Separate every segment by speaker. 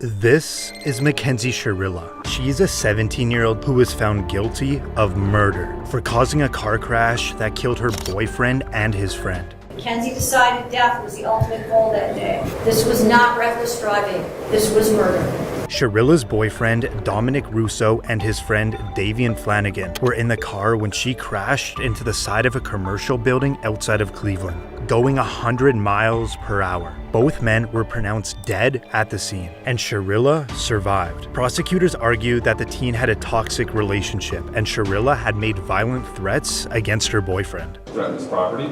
Speaker 1: This is Mackenzie Sherilla. She's a 17-year-old who was found guilty of murder for causing a car crash that killed her boyfriend and his friend.
Speaker 2: Mackenzie decided death was the ultimate goal that day. This was not reckless driving. This was murder.
Speaker 1: Sherilla's boyfriend, Dominic Russo, and his friend, Davian Flanagan, were in the car when she crashed into the side of a commercial building outside of Cleveland, going 100 miles per hour. Both men were pronounced dead at the scene, and Sherilla survived. Prosecutors argued that the teen had a toxic relationship, and Sherilla had made violent threats against her boyfriend.
Speaker 3: Threatened his property?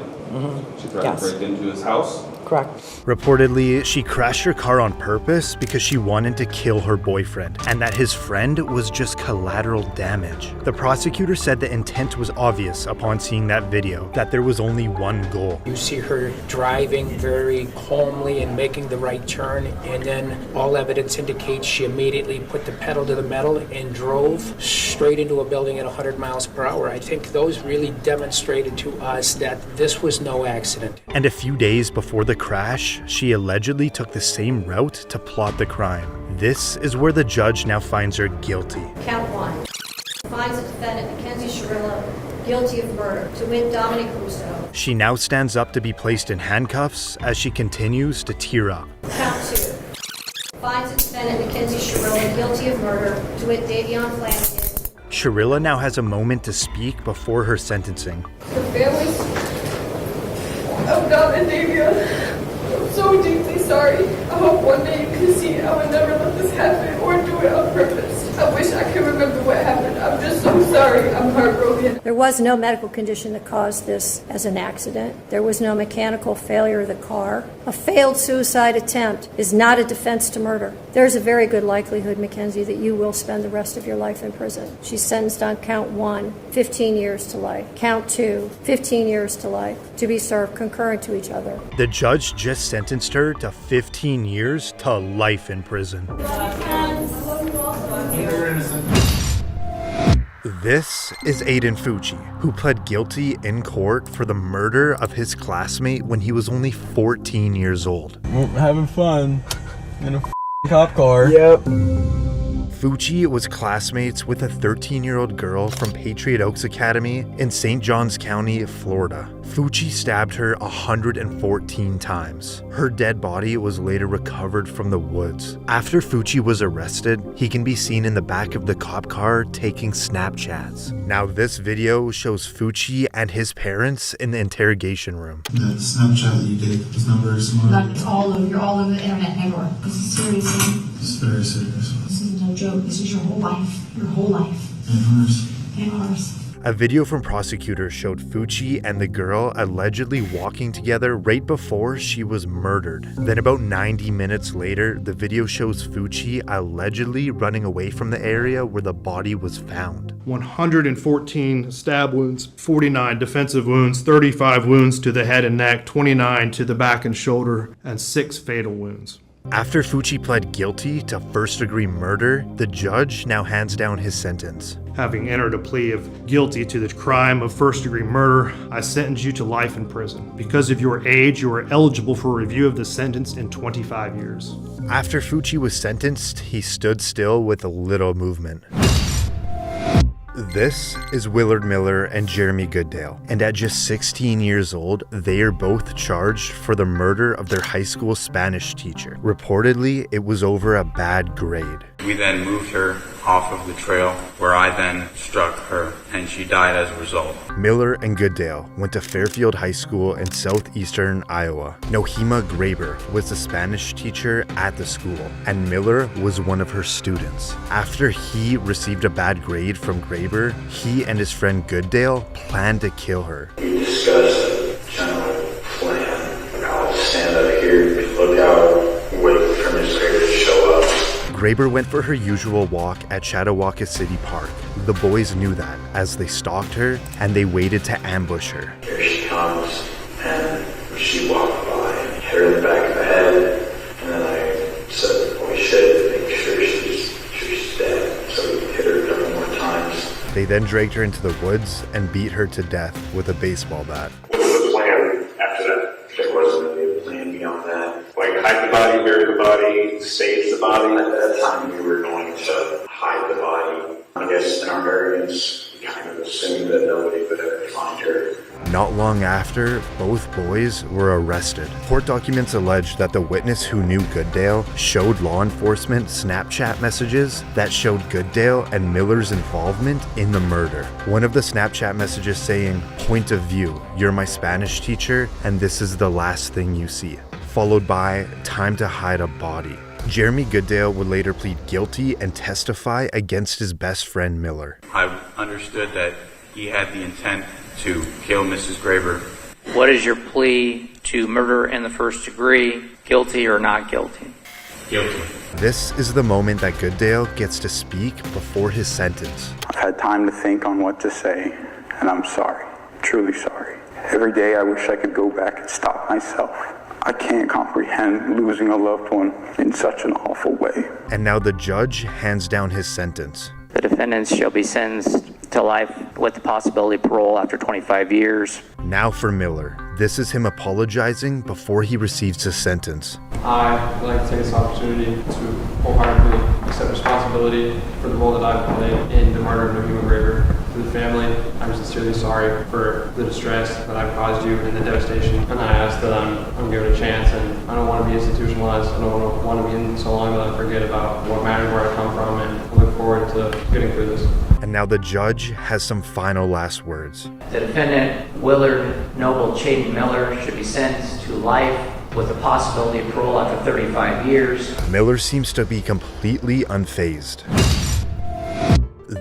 Speaker 3: She threatened to break into his house?
Speaker 4: Correct.
Speaker 1: Reportedly, she crashed her car on purpose because she wanted to kill her boyfriend, and that his friend was just collateral damage. The prosecutor said the intent was obvious upon seeing that video, that there was only one goal.
Speaker 4: You see her driving very calmly and making the right turn, and then all evidence indicates she immediately put the pedal to the metal and drove straight into a building at 100 miles per hour. I think those really demonstrated to us that this was no accident.
Speaker 1: And a few days before the crash, she allegedly took the same route to plot the crime. This is where the judge now finds her guilty.
Speaker 2: Count 1. Finds the defendant, Mackenzie Sherilla, guilty of murder, to wit Dominic Russo.
Speaker 1: She now stands up to be placed in handcuffs as she continues to tear up.
Speaker 2: Count 2. Finds the defendant, Mackenzie Sherilla, guilty of murder, to wit Davian Flanagan.
Speaker 1: Sherilla now has a moment to speak before her sentencing.
Speaker 5: The families of Dom and Davian, I'm so deeply sorry. I hope one day you can see I would never let this happen or do it on purpose. I wish I could remember what happened. I'm just so sorry. I'm heartbroken.
Speaker 2: There was no medical condition that caused this as an accident. There was no mechanical failure of the car. A failed suicide attempt is not a defense to murder. There's a very good likelihood, Mackenzie, that you will spend the rest of your life in prison. She's sentenced on count 1, 15 years to life. Count 2, 15 years to life, to be served concurrent to each other.
Speaker 1: The judge just sentenced her to 15 years to life in prison. This is Aiden Fucci, who pled guilty in court for the murder of his classmate when he was only 14 years old.
Speaker 6: Having fun in a cop car.
Speaker 4: Yep.
Speaker 1: Fucci was classmates with a 13-year-old girl from Patriot Oaks Academy in St. Johns County, Florida. Fucci stabbed her 114 times. Her dead body was later recovered from the woods. After Fucci was arrested, he can be seen in the back of the cop car taking Snapchats. Now this video shows Fucci and his parents in the interrogation room.
Speaker 7: The Snapchat that you did was not very smart.
Speaker 8: Like it's all over, you're all over the internet everywhere. This is serious.
Speaker 7: It's very serious.
Speaker 8: This is no joke. This is your whole life. Your whole life.
Speaker 7: And hers.
Speaker 8: And ours.
Speaker 1: A video from prosecutors showed Fucci and the girl allegedly walking together right before she was murdered. Then about 90 minutes later, the video shows Fucci allegedly running away from the area where the body was found.
Speaker 9: 114 stab wounds, 49 defensive wounds, 35 wounds to the head and neck, 29 to the back and shoulder, and 6 fatal wounds.
Speaker 1: After Fucci pled guilty to first-degree murder, the judge now hands down his sentence.
Speaker 9: Having entered a plea of guilty to the crime of first-degree murder, I sentence you to life in prison. Because of your age, you are eligible for review of the sentence in 25 years.
Speaker 1: After Fucci was sentenced, he stood still with a little movement. This is Willard Miller and Jeremy Goodale, and at just 16 years old, they are both charged for the murder of their high school Spanish teacher. Reportedly, it was over a bad grade.
Speaker 10: We then moved her off of the trail, where I then struck her, and she died as a result.
Speaker 1: Miller and Goodale went to Fairfield High School in southeastern Iowa. Nohema Graber was the Spanish teacher at the school, and Miller was one of her students. After he received a bad grade from Graber, he and his friend Goodale planned to kill her.
Speaker 11: We discussed a general plan. I'll stand up here, look out, wait for Miss Graber to show up.
Speaker 1: Graber went for her usual walk at Chautauqua City Park. The boys knew that as they stalked her and they waited to ambush her.
Speaker 11: Here she comes, and she walked by and hit her in the back of the head, and then I said, we should make sure she's dead, so we hit her a couple more times.
Speaker 1: They then dragged her into the woods and beat her to death with a baseball bat.
Speaker 11: What was the plan after that? There wasn't really a plan beyond that. Like, hide the body very everybody saves the body. At that time, we were going to hide the body. I guess in our arrogance, we kind of assumed that nobody would ever find her.
Speaker 1: Not long after, both boys were arrested. Court documents allege that the witness who knew Goodale showed law enforcement Snapchat messages that showed Goodale and Miller's involvement in the murder. One of the Snapchat messages saying, "Point of view, you're my Spanish teacher, and this is the last thing you see," followed by "Time to hide a body." Jeremy Goodale would later plead guilty and testify against his best friend Miller.
Speaker 10: I understood that he had the intent to kill Mrs. Graber.
Speaker 12: What is your plea to murder in the first degree, guilty or not guilty?
Speaker 10: Guilty.
Speaker 1: This is the moment that Goodale gets to speak before his sentence.
Speaker 11: I've had time to think on what to say, and I'm sorry. Truly sorry. Every day I wish I could go back and stop myself. I can't comprehend losing a loved one in such an awful way.
Speaker 1: And now the judge hands down his sentence.
Speaker 12: The defendants shall be sentenced to life with the possibility of parole after 25 years.
Speaker 1: Now for Miller. This is him apologizing before he receives his sentence.
Speaker 6: I'd like to take this opportunity to wholeheartedly accept responsibility for the role that I've played in the murder of Naheem Graber. To the family, I'm sincerely sorry for the distress that I've caused you and the devastation. And I ask that I'm given a chance, and I don't want to be institutionalized. I don't want to be in so long that I forget about what matters, where I come from, and I look forward to getting through this.
Speaker 1: And now the judge has some final last words.
Speaker 12: The defendant, Willard Noble Chaden Miller, should be sentenced to life with the possibility of parole after 35 years.
Speaker 1: Miller seems to be completely unfazed.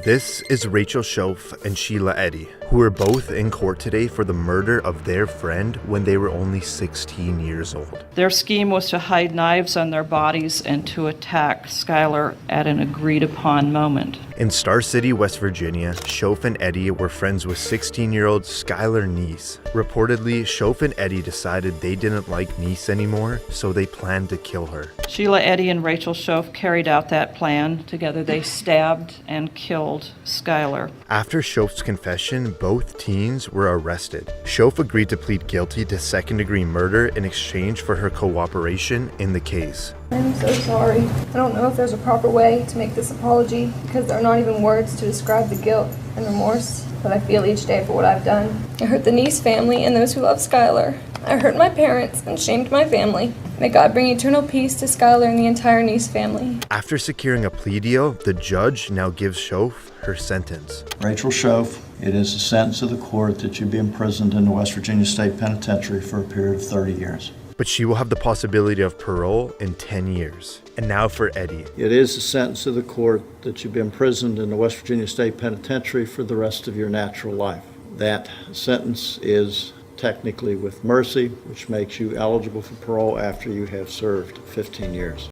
Speaker 1: This is Rachel Shoaf and Sheila Eddy, who are both in court today for the murder of their friend when they were only 16 years old.
Speaker 13: Their scheme was to hide knives on their bodies and to attack Skylar at an agreed-upon moment.
Speaker 1: In Star City, West Virginia, Shoaf and Eddy were friends with 16-year-old Skylar Neese. Reportedly, Shoaf and Eddy decided they didn't like Neese anymore, so they planned to kill her.
Speaker 13: Sheila Eddy and Rachel Shoaf carried out that plan. Together they stabbed and killed Skylar.
Speaker 1: After Shoaf's confession, both teens were arrested. Shoaf agreed to plead guilty to second-degree murder in exchange for her cooperation in the case.
Speaker 5: I'm so sorry. I don't know if there's a proper way to make this apology because there are not even words to describe the guilt and remorse that I feel each day for what I've done. I hurt the Neese family and those who love Skylar. I hurt my parents and shamed my family. May God bring eternal peace to Skylar and the entire Neese family.
Speaker 1: After securing a plea deal, the judge now gives Shoaf her sentence.
Speaker 14: Rachel Shoaf, it is the sentence of the court that you be imprisoned in the West Virginia State Penitentiary for a period of 30 years.
Speaker 1: But she will have the possibility of parole in 10 years. And now for Eddy.
Speaker 14: It is the sentence of the court that you be imprisoned in the West Virginia State Penitentiary for the rest of your natural life. That sentence is technically with mercy, which makes you eligible for parole after you have served 15 years.